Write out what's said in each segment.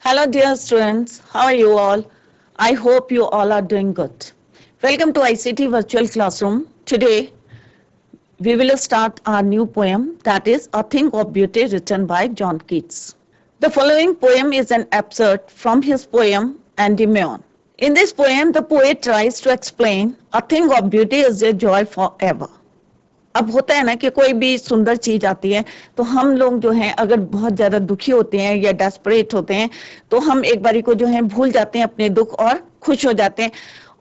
Hello, dear students. How are you all? I hope you all are doing good. Welcome to ICT Virtual Classroom. Today, we will start our new poem that is A Thing of Beauty written by John Keats. The following poem is an excerpt from his poem Endymion. In this poem, the poet tries to explain a thing of beauty is a joy forever. अब होता है ना कि कोई भी सुंदर चीज आती है तो हम लोग जो है अगर बहुत ज्यादा दुखी होते हैं या डेस्परेट होते हैं तो हम एक बारी को जो है भूल जाते हैं अपने दुख और खुश हो जाते हैं।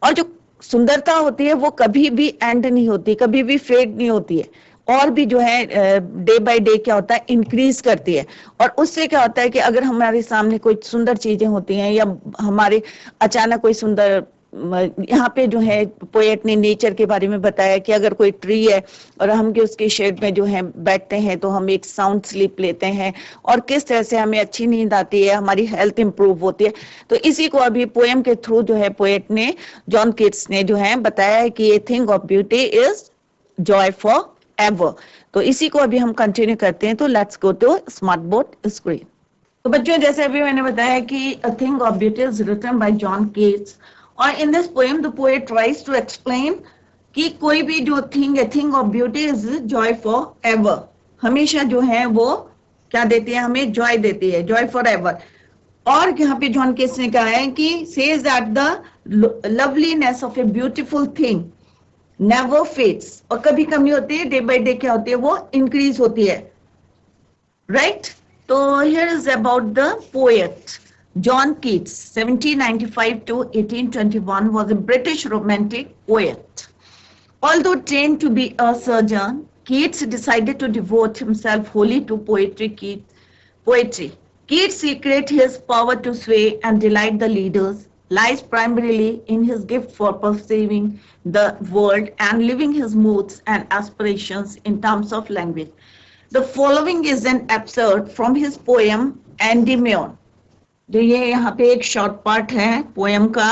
और जो सुंदरता होती है वो कभी भी एंड नहीं होती, कभी भी फेड नहीं होती है, और भी जो है डे बाय डे क्या होता है इंक्रीज करती है। और उससे क्या होता है कि अगर हमारे सामने कोई सुंदर चीजें होती हैं या हमारे अचानक कोई सुंदर यहाँ पे जो है पोएट ने नेचर के बारे में बताया कि अगर कोई ट्री है और हम के उसके शेड में जो है बैठते हैं तो हम एक साउंड स्लीप लेते हैं और किस तरह से हमें अच्छी नींद आती है, हमारी हेल्थ इंप्रूव होती है। तो इसी को अभी पोएम के थ्रू जो है पोएट ने जॉन कीट्स ने जो है बताया है कि a thing of beauty is joy for ever. तो इसी को अभी हम कंटिन्यू करते हैं। तो let's go to smart board screen. तो बच्चों जैसे अभी मैंने बताया कि a thing of beauty is written by John Keats और in this poem the poet tries to explain कि कोई भी जो थिंग है, thing of beauty is joy for ever, हमेशा जो है वो क्या देती है, हमें जॉय देती है, जॉय फॉर एवर। और यहाँ पे जॉन कीट्स ने कहा है कि says that the loveliness of a beautiful thing never fades, और कभी कम नहीं होती है, डे बाय डे क्या होती है वो इंक्रीज होती है, राइट। तो here is about the poet John Keats, 1795 to 1821, was a British romantic poet. Although trained to be a surgeon, Keats decided to devote himself wholly to poetry. Keats' secret, his power to sway and delight the readers, lies primarily in his gift for perceiving the world and living his moods and aspirations in terms of language. The following is an excerpt from his poem Endymion. जो ये यहाँ पे एक short part है poem का,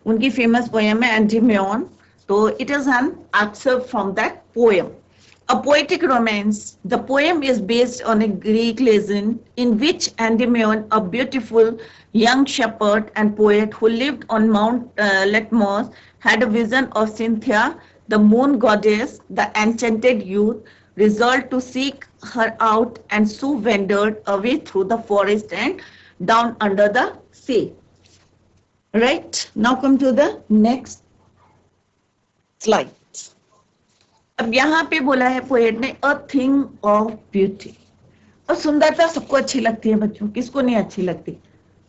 उनकी famous poem है एंटीमियन। तो it is an excerpt from that poem. A poetic romance, the poem is based on a Greek legend in which Endymion, a beautiful young shepherd and poet who lived on Mount Latmos, had a vision of Cynthia, the moon goddess. The enchanted youth resolved to seek her out and so wandered away through the forest and down under the sea. Right, now come to the next slide. अब यहाँ पे बोला है poet ने अ thing of beauty. और सुंदरता सबको अच्छी लगती है बच्चों, किसको नहीं अच्छी लगती,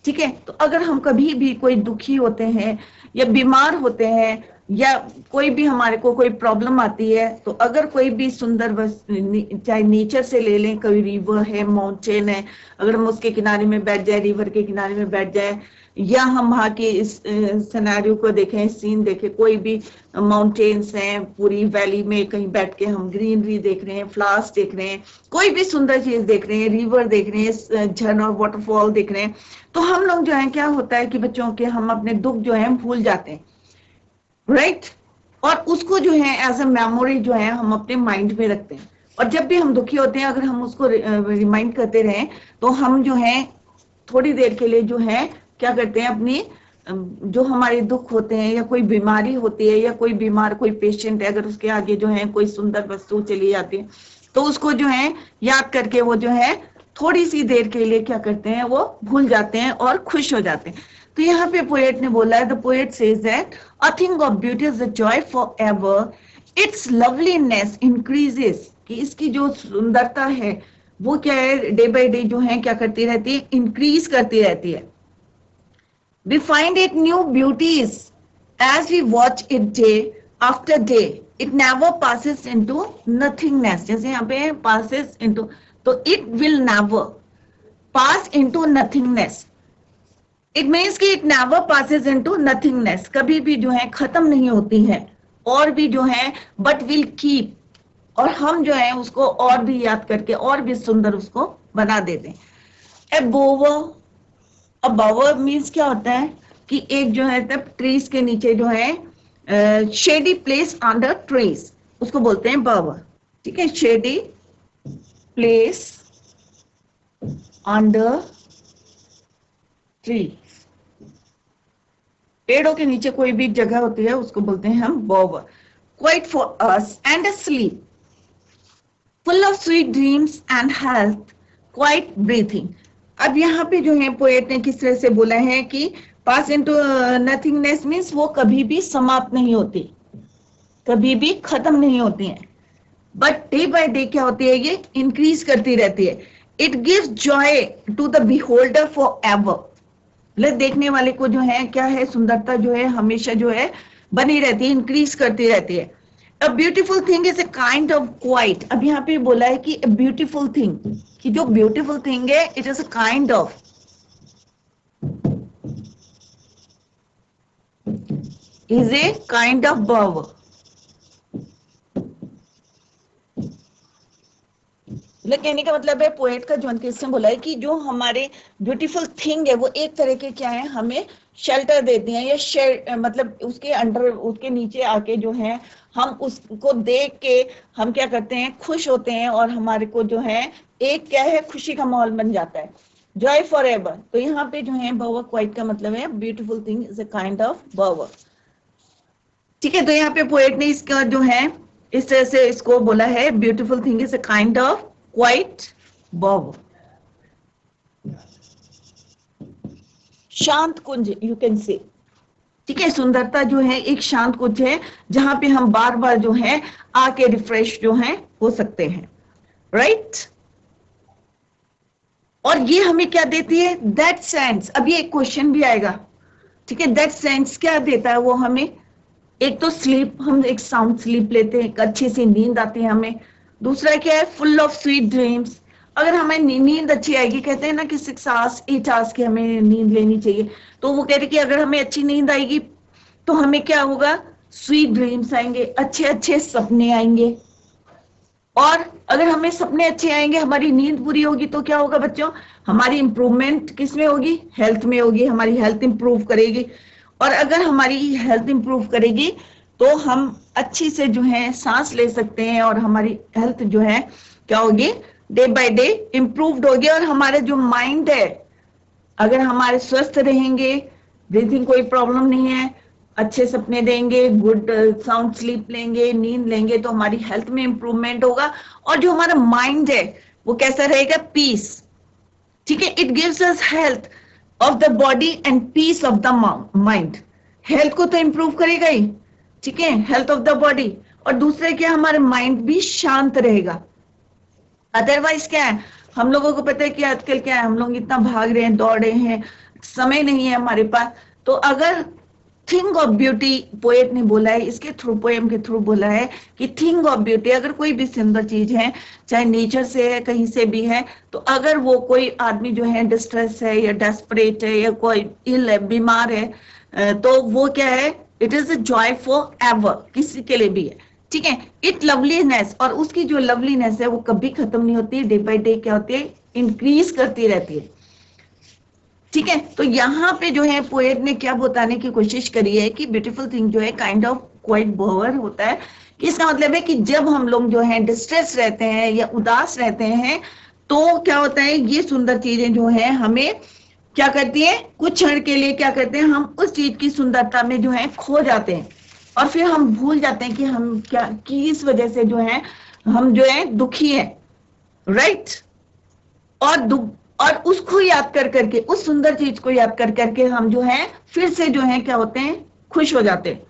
ठीक है। तो अगर हम कभी भी कोई दुखी होते हैं या बीमार होते हैं या कोई भी हमारे को कोई प्रॉब्लम आती है, तो अगर कोई भी सुंदर चाहे नेचर से ले लें, कोई रिवर है, माउंटेन है, अगर हम उसके किनारे में बैठ जाए, रिवर के किनारे में बैठ जाए, या हम वहाँ के इस सिनेरियो को देखें, सीन देखें, कोई भी माउंटेन्स हैं, पूरी वैली में कहीं बैठ के हम ग्रीनरी देख रहे हैं, फ्लावर्स देख रहे हैं, कोई भी सुंदर चीज देख रहे हैं, रिवर देख रहे हैं, झरना वाटरफॉल देख रहे हैं, तो हम लोग जो है क्या होता है कि बच्चों के हम अपने दुख जो है भूल जाते हैं, राइट। और उसको जो है एज अ मेमोरी जो है हम अपने माइंड में रखते हैं। और जब भी हम दुखी होते हैं अगर हम उसको रिमाइंड करते रहें तो हम जो है थोड़ी देर के लिए जो है क्या करते हैं, अपनी जो हमारे दुख होते हैं या कोई बीमारी होती है या कोई बीमार कोई पेशेंट है, अगर उसके आगे जो है कोई सुंदर वस्तु चली जाती है तो उसको जो है याद करके वो जो है थोड़ी सी देर के लिए क्या करते हैं, वो भूल जाते हैं और खुश हो जाते हैं। तो यहाँ पे पोएट ने बोला है, the poet says that a thing of beauty is a joy for ever, it's loveliness increases, कि इसकी जो सुंदरता है वो क्या है, डे बाय डे जो है क्या करती रहती है, इंक्रीज करती रहती है। We find it new beauties as we watch it day after day. It never passes into nothingness. जैसे यहाँ पे passes into, तो it will never pass into nothingness. It means कि it never passes into nothingness. कभी भी जो है खत्म नहीं होती है, और भी जो है but will keep, और हम जो है उसको और भी याद करके और भी सुंदर उसको बना देते हैं। A bower, अबावर मीन्स क्या होता है कि एक जो है तब ट्रीज के नीचे जो है शेडी प्लेस अंडर ट्रीज, उसको बोलते हैं बावर, ठीक है। Shady place under tree. पेड़ों के नीचे कोई भी जगह होती है उसको बोलते हैं हम बोवर। Quiet for us and sleep, full of sweet dreams and health, quite breathing. अब यहाँ पे जो है पोएट ने किस तरह से बोला है कि पास इनटू नथिंगनेस मीन्स वो कभी भी समाप्त नहीं होती, कभी भी खत्म नहीं होती है, बट डे बाय डे क्या होती है, ये इंक्रीज करती रहती है। It gives joy to the beholder for ever, मतलब देखने वाले को जो है क्या है, सुंदरता जो है हमेशा जो है बनी रहती है, इंक्रीज करती रहती है। अ beautiful thing is a kind of quite. अब यहाँ पे बोला है कि ब्यूटीफुल थिंग, कि जो ब्यूटीफुल थिंग है it is a kind of, is a kind of bower. कहने का मतलब है, पोएट का जो अंकित बोला है कि जो हमारे ब्यूटीफुल थिंग है वो एक तरह के क्या है, हमें शेल्टर देती हैं, या शेड मतलब उसके अंडर, उसके नीचे आके जो है हम उसको देख के हम क्या करते हैं, खुश होते हैं, और हमारे को जो है एक क्या है, खुशी का माहौल बन जाता है। जॉय फॉर एवर, तो यहाँ पे जो है बर्वर क्वाइट का मतलब है beautiful thing is a kind of bower. ठीक है, तो यहाँ पे पोएट ने इसका जो है इस तरह से इसको बोला है, beautiful thing is a kind of quiet bower. शांत कुंज यू कैन से, ठीक है, सुंदरता जो है एक शांत कुंज है जहां पे हम बार बार जो है आके रिफ्रेश जो है हो सकते हैं, राइट। और ये हमें क्या देती है, दैट सेंस। अब ये एक क्वेश्चन भी आएगा, ठीक है, दैट सेंस क्या देता है वो हमें, एक तो स्लीप, हम एक साउंड स्लीप लेते हैं, एक अच्छी सी नींद आती है हमें। दूसरा क्या है, फुल ऑफ स्वीट ड्रीम्स, अगर हमें नींद अच्छी आएगी, कहते हैं ना कि 6 आवर्स 8 आवर्स की हमें नींद लेनी चाहिए, तो वो कह रहे कि अगर हमें अच्छी नींद आएगी तो हमें क्या होगा, स्वीट ड्रीम्स आएंगे, अच्छे अच्छे सपने आएंगे। और अगर हमें सपने अच्छे आएंगे, हमारी नींद पूरी होगी, तो क्या होगा बच्चों, हमारी इंप्रूवमेंट किस में होगी, हेल्थ में होगी, हमारी हेल्थ इंप्रूव करेगी। और अगर हमारी हेल्थ इंप्रूव करेगी तो हम अच्छी से जो है सांस ले सकते हैं, और हमारी हेल्थ जो है क्या होगी, डे बाय डे इंप्रूव्ड होगी। और हमारे जो माइंड है, अगर हमारे स्वस्थ रहेंगे, ब्रीथिंग कोई प्रॉब्लम नहीं है, अच्छे सपने देंगे, गुड साउंड स्लीप लेंगे, नींद लेंगे, तो हमारी हेल्थ में इंप्रूवमेंट होगा। और जो हमारा माइंड है वो कैसा रहेगा, पीस। ठीक है, it gives us health of the body and peace of the mind. Health को तो इंप्रूव करेगा ही, ठीक है, हेल्थ ऑफ द बॉडी, और दूसरे क्या, हमारा माइंड भी शांत रहेगा। अदरवाइज क्या है, हम लोगों को पता है कि आजकल क्या है, हम लोग इतना भाग रहे हैं, दौड़ रहे हैं, समय नहीं है हमारे पास। तो अगर थिंग ऑफ ब्यूटी, पोएट ने बोला है, इसके थ्रू, पोएम के थ्रू बोला है कि थिंग ऑफ ब्यूटी, अगर कोई भी सुंदर चीज है, चाहे नेचर से है, कहीं से भी है, तो अगर वो कोई आदमी जो है डिस्ट्रेस है या डेस्परेट है या कोई इल है, बीमार है, तो वो क्या है, it is a joy for ever, किसी के लिए भी है, ठीक है। इट लवलीनेस, और उसकी जो लवलीनेस है वो कभी खत्म नहीं होती, डे बाय डे क्या होती है, इंक्रीज करती रहती है, ठीक है। तो यहाँ पे जो है पोएट ने क्या बताने की कोशिश करी है कि ब्यूटीफुल थिंग जो है काइंड ऑफ क्वाइट बोवर होता है, कि इसका मतलब है कि जब हम लोग जो है डिस्ट्रेस रहते हैं या उदास रहते हैं, तो क्या होता है, ये सुंदर चीजें जो है हमें क्या करती है, कुछ क्षण के लिए क्या करते हैं, हम उस चीज की सुंदरता में जो है खो जाते हैं, और फिर हम भूल जाते हैं कि हम क्या, किस वजह से जो है हम जो है दुखी है, राइट। और दुख, और उसको याद कर करके, उस सुंदर चीज को याद कर करके हम जो है फिर से जो है क्या होते हैं, खुश हो जाते हैं,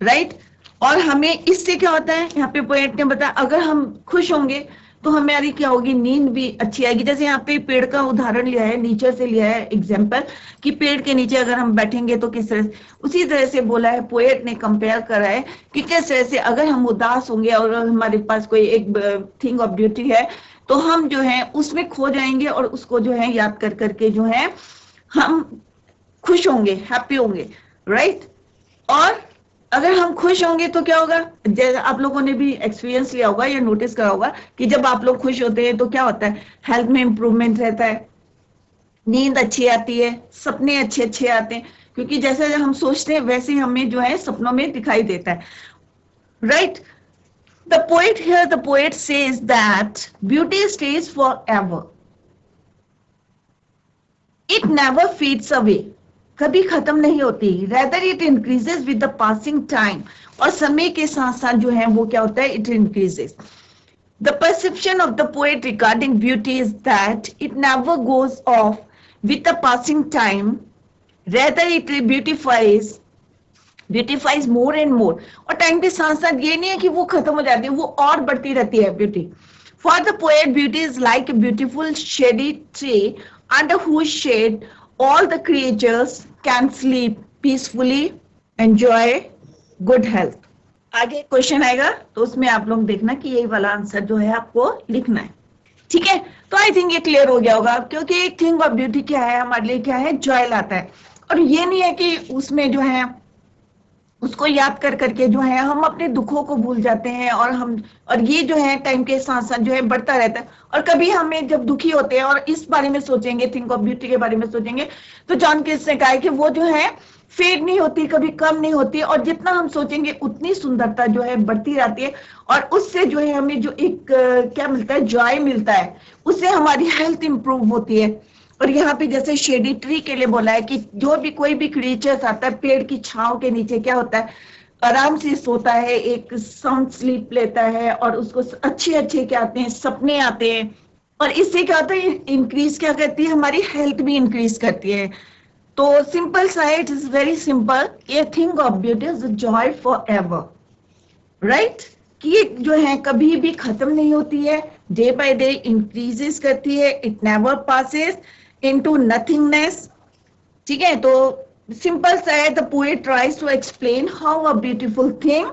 राइट। और हमें इससे क्या होता है, यहाँ पे पोएट ने बताया, अगर हम खुश होंगे तो हमारी क्या होगी, नींद भी अच्छी आएगी। जैसे यहाँ पे पेड़ का उदाहरण लिया है, नेचर से लिया है एग्जाम्पल, कि पेड़ के नीचे अगर हम बैठेंगे तो किस तरह, उसी तरह से बोला है, पोएट ने कंपेयर करा है कि किस तरह से अगर हम उदास होंगे और हमारे पास कोई एक थिंग ऑफ ब्यूटी है, तो हम जो है उसमें खो जाएंगे, और उसको जो है याद कर करके जो है हम खुश होंगे, हैप्पी होंगे, राइट। और अगर हम खुश होंगे तो क्या होगा, जैसे आप लोगों ने भी एक्सपीरियंस लिया होगा या नोटिस करा होगा कि जब आप लोग खुश होते हैं तो क्या होता है, हेल्थ में इंप्रूवमेंट रहता है, नींद अच्छी आती है, सपने अच्छे अच्छे आते हैं, क्योंकि जैसे हम सोचते हैं वैसे हमें जो है सपनों में दिखाई देता है, right. The poet says that beauty stays forever. It never fades away, कभी खत्म नहीं होती, rather it increases with the passing time, और समय के साथ साथ जो है वो क्या होता है, it increases. The perception of the poet regarding beauty is that it never goes off with the passing time, rather it beautifies more and more. और टाइम के साथ साथ ये नहीं है कि वो खत्म हो जाती है, वो और बढ़ती रहती है beauty. For the poet, beauty is like a beautiful shady tree under whose shade all the creatures can sleep peacefully, enjoy good health. आगे क्वेश्चन आएगा तो उसमें आप लोग देखना कि यही वाला आंसर जो है आपको लिखना है. ठीक है, तो आई थिंक ये क्लियर हो गया होगा, क्योंकि एक थिंग ऑफ ब्यूटी क्या है हमारे लिए, क्या है, जॉय लाता है. और ये नहीं है कि उसमें जो है उसको याद कर करके जो है हम अपने दुखों को भूल जाते हैं, और ये जो है टाइम के साथ साथ जो है बढ़ता रहता है. और कभी हमें जब दुखी होते हैं और इस बारे में सोचेंगे, थिंक ऑफ ब्यूटी के बारे में सोचेंगे, तो जॉन केज ने कहा है कि वो जो है फेड नहीं होती, कभी कम नहीं होती, और जितना हम सोचेंगे उतनी सुंदरता जो है बढ़ती रहती है. और उससे जो है हमें जो एक क्या मिलता है, जॉय मिलता है, उससे हमारी हेल्थ इंप्रूव होती है. और यहाँ पे जैसे शेडी ट्री के लिए बोला है कि जो भी कोई भी क्रिएचर्स आता है पेड़ की छांव के नीचे क्या होता है, आराम से सोता है, एक साउंड स्लीप लेता है, और उसको अच्छे अच्छे क्या आते हैं, सपने आते हैं. और इससे क्या होता है, इंक्रीज क्या करती है, हमारी हेल्थ भी इंक्रीज करती है. तो सिंपल सा है, इट इज वेरी सिंपल. ये thing of beauty is joy for ever, right, कि ये जो है कभी भी खत्म नहीं होती है, डे बाय डे इंक्रीजेस करती है, it never passes into nothingness. ठीक है, तो सिंपल सा है, the poet tries to explain how a beautiful thing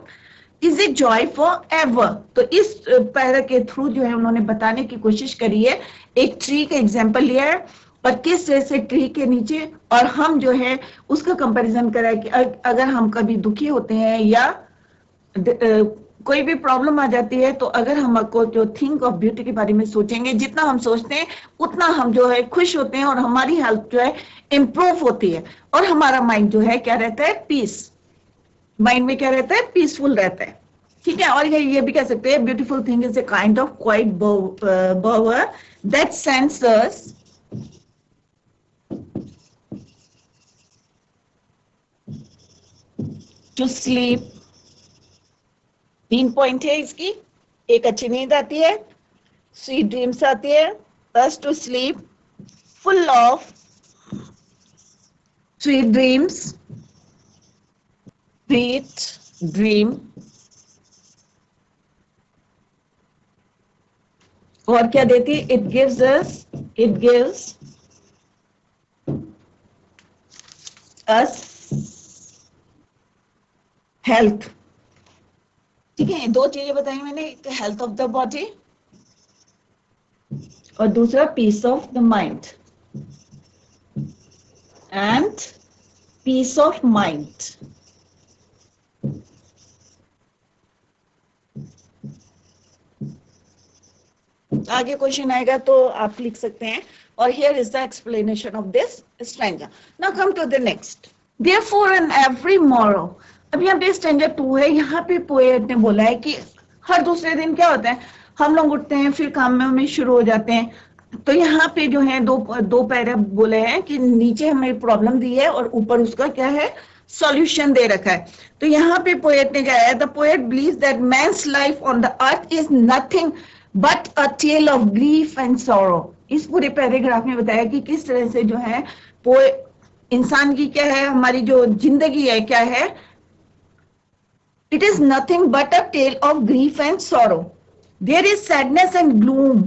is a joy for ever. तो इस पैरा के थ्रू जो है उन्होंने बताने की कोशिश करी है, एक ट्री का एग्जाम्पल लिया है, और किस तरह से ट्री के नीचे, और हम जो है उसका कंपैरिजन करा है कि अगर हम कभी दुखी होते हैं या कोई भी प्रॉब्लम आ जाती है, तो अगर हमको जो थिंक ऑफ ब्यूटी के बारे में सोचेंगे, जितना हम सोचते हैं उतना हम जो है खुश होते हैं, और हमारी हेल्थ जो है इंप्रूव होती है, और हमारा माइंड जो है क्या रहता है, पीस, माइंड में क्या रहता है, पीसफुल रहता है. ठीक है, और ये भी कह सकते हैं, beautiful thing is a kind of quiet bower that sends us to sleep. 3 point है इसकी, एक अच्छी नींद आती है, स्वीट ड्रीम्स आती है, us to sleep full of sweet dreams, sweet dream. और क्या देती है, इट गिव्स अस हेल्थ. ठीक है, 2 चीजें बताई मैंने, एक हेल्थ ऑफ द बॉडी और दूसरा peace of the mind. And peace of mind, आगे क्वेश्चन आएगा तो आप लिख सकते हैं. और here is the explanation of this stranger. Now come to the next. Therefore on every morrow, अब यहाँ पे स्ट्रेंजर 2 है. यहाँ पे पोएट ने बोला है कि हर दूसरे दिन क्या होता है, हम लोग उठते हैं, फिर काम में शुरू हो जाते हैं. तो यहाँ पे जो है दो पैरा बोले हैं कि नीचे हमें प्रॉब्लम दी है और ऊपर उसका क्या है, सॉल्यूशन दे रखा है. तो यहाँ पे पोएट ने क्या है, the poet believes that man's life on the earth is nothing but a tale of grief and sorrow. इस पूरे पैराग्राफ में बताया कि किस तरह से जो है इंसान की क्या है, हमारी जो जिंदगी है क्या है, it is nothing but a tale of grief and sorrow. There is sadness and gloom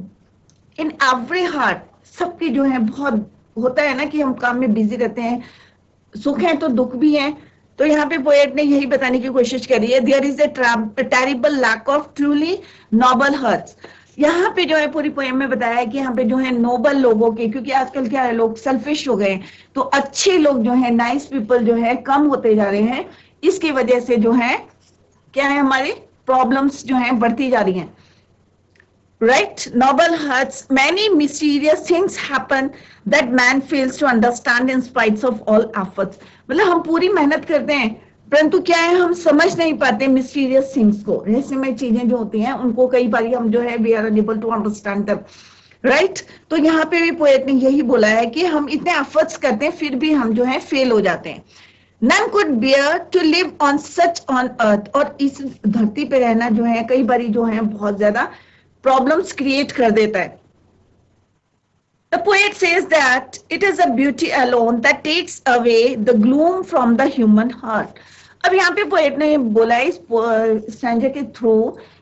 in every heart. सबके जो है बहुत होता है ना कि हम काम में बिजी रहते हैं, सुख है तो दुख भी है. तो यहाँ पे पोएट ने यही बताने की कोशिश करी है, there is a terrible lack of truly noble hearts. यहाँ पे जो है पूरी पोएम में बताया है कि यहाँ पे जो है नोबल लोगों के, क्योंकि आजकल क्या है, लोग सेल्फिश हो गए, तो अच्छे लोग जो है, नाइस पीपल जो है कम होते जा रहे हैं. इसकी वजह से जो है क्या है, हमारी प्रॉब्लम्स जो है बढ़ती जा रही हैं. Right? Noble hearts, many mysterious things happen that man fails to understand in spite of all efforts. मतलब हम पूरी मेहनत करते हैं, परंतु क्या है, हम समझ नहीं पाते मिस्टीरियस थिंग्स को, रहस्यमय चीजें जो होती हैं उनको कई बार हम जो है we are unable to understand them. Right तो यहाँ पे भी पोएट ने यही बोला है कि हम इतने एफर्ट्स करते हैं फिर भी हम जो है फेल हो जाते हैं। None could bear to live on such on earth, और इस धरती पे रहना जो है कई बारी जो है बहुत ज्यादा प्रॉब्लम्स क्रिएट कर देता है। The poet says that it is a beauty alone that takes away the gloom from the human heart. अब यहाँ पे पोएट ने बोला है इस स्टैंजा के थ्रू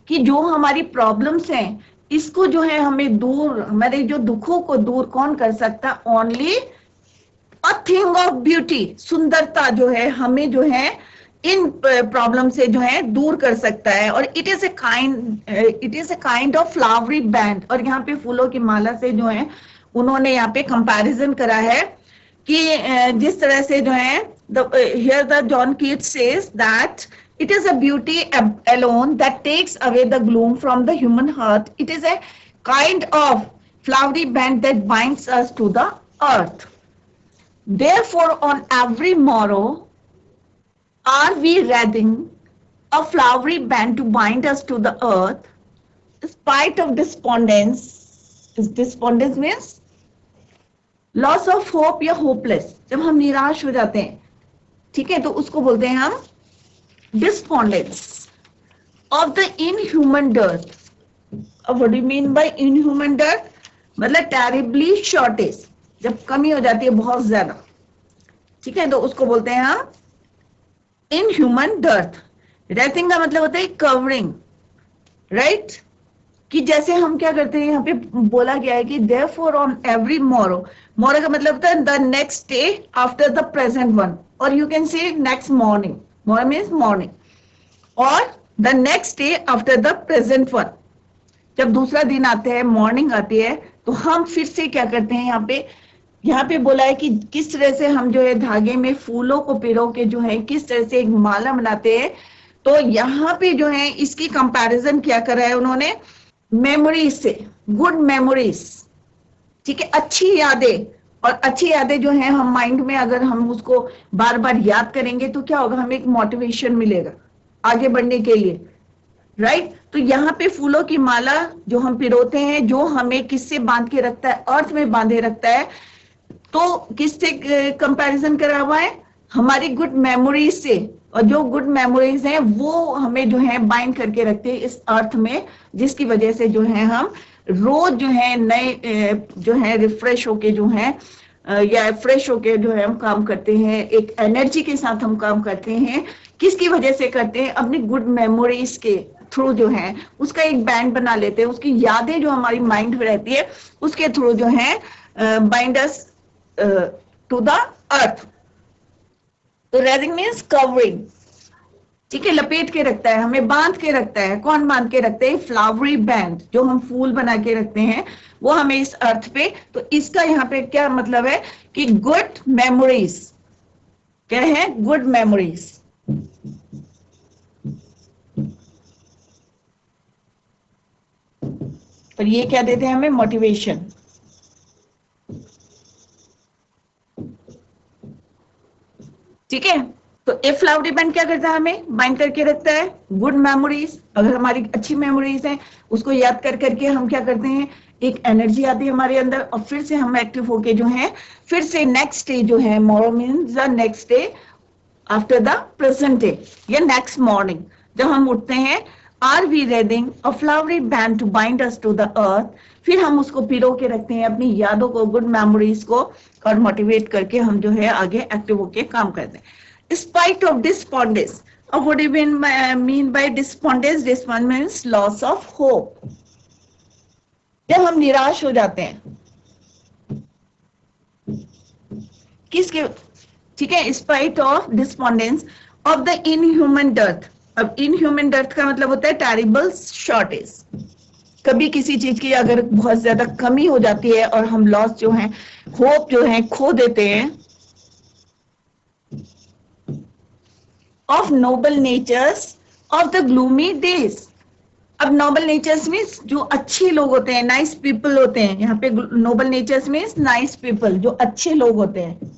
कि जो हमारी प्रॉब्लम्स हैं इसको जो है हमें दूर, हमारे जो दुखों को दूर कौन कर सकता? Only a thing of beauty, सुंदरता जो है हमें जो है इन प्रॉब्लम से जो है दूर कर सकता है। और it is a kind of flowery band, और यहाँ पे फूलों की माला से जो है उन्होंने यहाँ पे कंपैरिजन करा है कि जिस तरह से जो है here the John Keats says that it is a beauty alone that takes away the gloom from the human heart. It is a kind of flowery band that binds us to the earth. Therefore, on every morrow are we wreathing a flowery band to bind us to the earth, spite of despondence. Despondence means loss of hope या hopeless. जब हम निराश हो जाते हैं, ठीक है, तो उसको बोलते हैं हम despondence of the inhuman dearth. What do you mean by inhuman dearth? मतलब terribly shortage, जब कमी हो जाती है बहुत ज्यादा, ठीक है, तो उसको बोलते हैं हम inhuman dearth. Wrathing का मतलब होता है कवरिंग, राइट, कि जैसे हम क्या करते हैं, यहाँ पे बोला गया है कि therefore on every morrow, morrow का मतलब होता है the next day after the present one, or you can say next morning. Morning means morning, or the next day after the present one. जब दूसरा दिन आता है, मॉर्निंग आती है, तो हम फिर से क्या करते हैं, यहाँ पे बोला है कि किस तरह से हम जो है धागे में फूलों को पिरो के जो है किस तरह से एक माला बनाते हैं। तो यहाँ पे जो है इसकी कंपैरिजन क्या करा है उन्होंने, मेमोरीज से, गुड मेमोरीज, ठीक है, अच्छी यादें। और अच्छी यादें जो है हम माइंड में अगर हम उसको बार बार याद करेंगे तो क्या होगा, हमें एक मोटिवेशन मिलेगा आगे बढ़ने के लिए, राइट। तो यहाँ पे फूलों की माला जो हम पिरोते हैं, जो हमें किससे बांध के रखता है, अर्थ में बांधे रखता है। तो किससे कंपैरिजन करा हुआ है, हमारी गुड मेमोरीज से, और जो गुड मेमोरीज हैं वो हमें जो है बाइंड करके रखते हैं इस अर्थ में, जिसकी वजह से जो है हम रोज जो है नए जो है रिफ्रेश होके जो है या फ्रेश होके जो है हम काम करते हैं, एक एनर्जी के साथ हम काम करते हैं। किसकी वजह से करते हैं, अपनी गुड मेमोरीज के थ्रू जो है उसका एक बैंड बना लेते हैं, उसकी यादें जो हमारी माइंड में रहती है उसके थ्रू जो है bind us to the earth. तो रेजिंग मीन्स कवरिंग, ठीक है, लपेट के रखता है, हमें बांध के रखता है। कौन बांध के रखते हैं, फ्लावरी बैंड, जो हम फूल बना के रखते हैं वो हमें इस अर्थ पे। तो इसका यहाँ पे क्या मतलब है कि गुड मेमोरीज, क्या है, गुड मेमोरीज। और ये क्या देते हैं हमें, मोटिवेशन। ठीक है, तो ए फ्लावरी बैंड क्या करता है, हमें बाइंड करके रखता है गुड मेमोरीज। अगर हमारी अच्छी मेमोरीज हैं उसको याद कर करके हम क्या करते हैं, एक एनर्जी आती है हमारे अंदर, और फिर से हम एक्टिव होके जो है फिर से नेक्स्ट डे जो है, morrow means the next day after the present day या नेक्स्ट मॉर्निंग जब हम उठते हैं, are we wreathing a flowery band to bind us to the earth. फिर हम उसको पिरो के रखते हैं, अपनी यादों को, गुड मेमोरीज को, और मोटिवेट करके हम जो है आगे एक्टिव होके काम करते हैं। Spite of despondence. What do you mean by despondence? Despondence means loss of hope. जब हम निराश हो जाते हैं किसके, ठीक है, spite of despondence of the inhuman dearth. अब inhuman dearth का मतलब होता है terrible shortage. कभी किसी चीज की अगर बहुत ज्यादा कमी हो जाती है और हम लॉस जो है, होप जो है खो देते हैं, of noble natures of the gloomy days. अब noble natures means जो अच्छे लोग होते हैं, nice people होते हैं। यहाँ पे noble natures means nice people, जो अच्छे लोग होते हैं,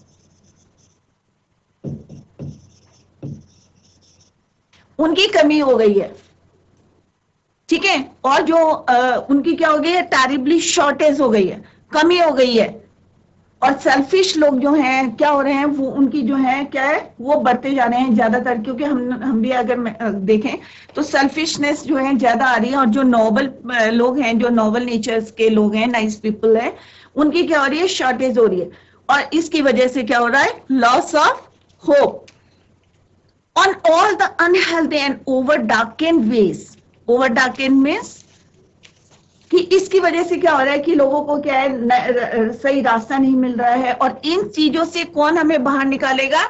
उनकी कमी हो गई है, ठीक है। और जो उनकी क्या हो गई है, टेरिबली शॉर्टेज हो गई है, कमी हो गई है। और सेल्फिश लोग जो हैं क्या हो रहे हैं, वो उनकी जो है क्या है, वो बढ़ते जा रहे हैं ज्यादातर, क्योंकि हम भी अगर देखें तो सेल्फिशनेस जो है ज्यादा आ रही है। और जो नोबल लोग हैं, जो नोबल नेचर्स के लोग हैं, नाइस पीपल है, उनकी क्या हो रही है, शॉर्टेज हो रही है। और इसकी वजह से क्या हो रहा है, loss of hope on all the unhealthy and over darkened ways. Over darkened means कि इसकी वजह से क्या हो रहा है कि लोगों को क्या है, सही रास्ता नहीं मिल रहा है। और इन चीजों से कौन हमें बाहर निकालेगा,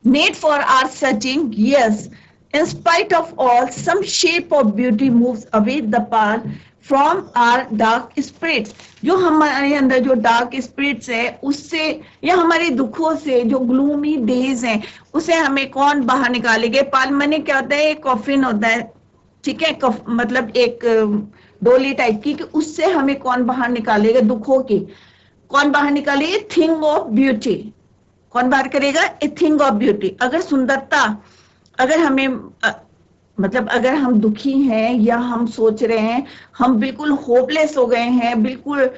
need for our searching, yes, in spite of all, some shape of beauty moves away the path from our dark spirits. जो हमारे अंदर जो डार्क स्पिरिट्स है उससे, या हमारे दुखों से, जो ग्लूमी डेज हैं, उसे हमें कौन बाहर निकालेंगे। पाल मने क्या होता है, एक कॉफिन होता है, ठीक है, मतलब एक डोली टाइप की, कि उससे हमें कौन बाहर निकालेगा, दुखों की कौन बाहर निकालेगा, थिंग ऑफ ब्यूटी। कौन बाहर करेगा, ए थिंग ऑफ ब्यूटी। अगर सुंदरता, अगर हमें मतलब अगर हम दुखी हैं, या हम सोच रहे हैं हम बिल्कुल होपलेस हो गए हैं, बिल्कुल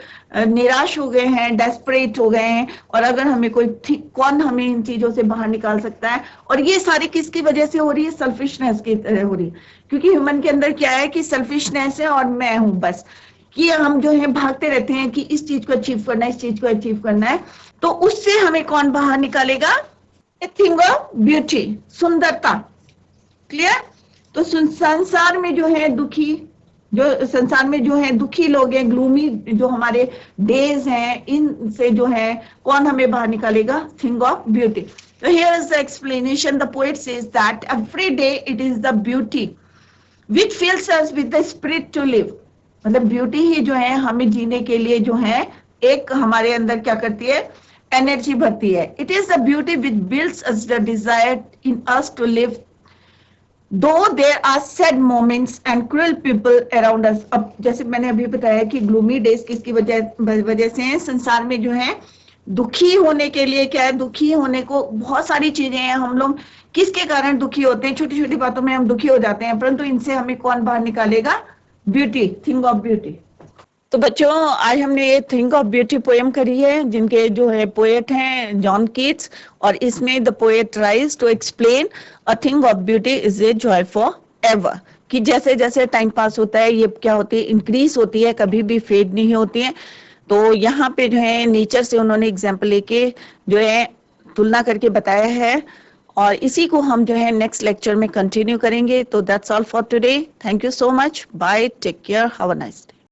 निराश हो गए हैं, डेस्परेट हो गए हैं, और अगर हमें कोई कौन हमें इन चीजों से बाहर निकाल सकता है। और ये सारी किसकी वजह से हो रही है, सेल्फिशनेस की हो रही है। क्योंकि ह्यूमन के अंदर क्या है कि सेल्फिशनेस है और मैं हूं बस, कि हम जो है भागते रहते हैं कि इस चीज को अचीव करना है, इस चीज को अचीव करना है। तो उससे हमें कौन बाहर निकालेगा, ए थिंग ऑफ ब्यूटी, सुंदरता। क्लियर। तो संसार में जो है दुखी, जो संसार में जो है दुखी लोग हैं, ग्लूमी जो हमारे डेज हैं, इनसे जो है कौन हमें बाहर निकालेगा, थिंग ऑफ ब्यूटी। तो here is the explanation, the poet says that every day it is the beauty which fills us with the spirit to live. मतलब ब्यूटी ही जो है हमें जीने के लिए जो है एक हमारे अंदर क्या करती है, एनर्जी भरती है। It is the beauty which builds us the desire in us to live though there are sad moments and cruel people around us. अब जैसे मैंने अभी बताया कि ग्लूमी डेज किसकी वजह से हैं, संसार में जो है दुखी होने के लिए क्या है, दुखी होने को बहुत सारी चीजें हैं। हम लोग किसके कारण दुखी होते हैं, छोटी छोटी बातों में हम दुखी हो जाते हैं, परंतु इनसे हमें कौन बाहर निकालेगा, ब्यूटी, थिंग ऑफ ब्यूटी। तो बच्चों आज हमने ये थिंग ऑफ ब्यूटी पोएम करी है, जिनके जो है पोएट हैं जॉन कीट्स, और इसमें the poet tries to explain a thing of beauty is a joy for ever, कि जैसे जैसे टाइम पास होता है ये क्या होती है, इंक्रीज होती है, कभी भी फेड नहीं होती है। तो यहाँ पे जो है नेचर से उन्होंने एग्जाम्पल लेके जो है तुलना करके बताया है, और इसी को हम जो है नेक्स्ट लेक्चर में कंटिन्यू करेंगे। तो that's all for today, thank you so much, bye, take care, have a nice day.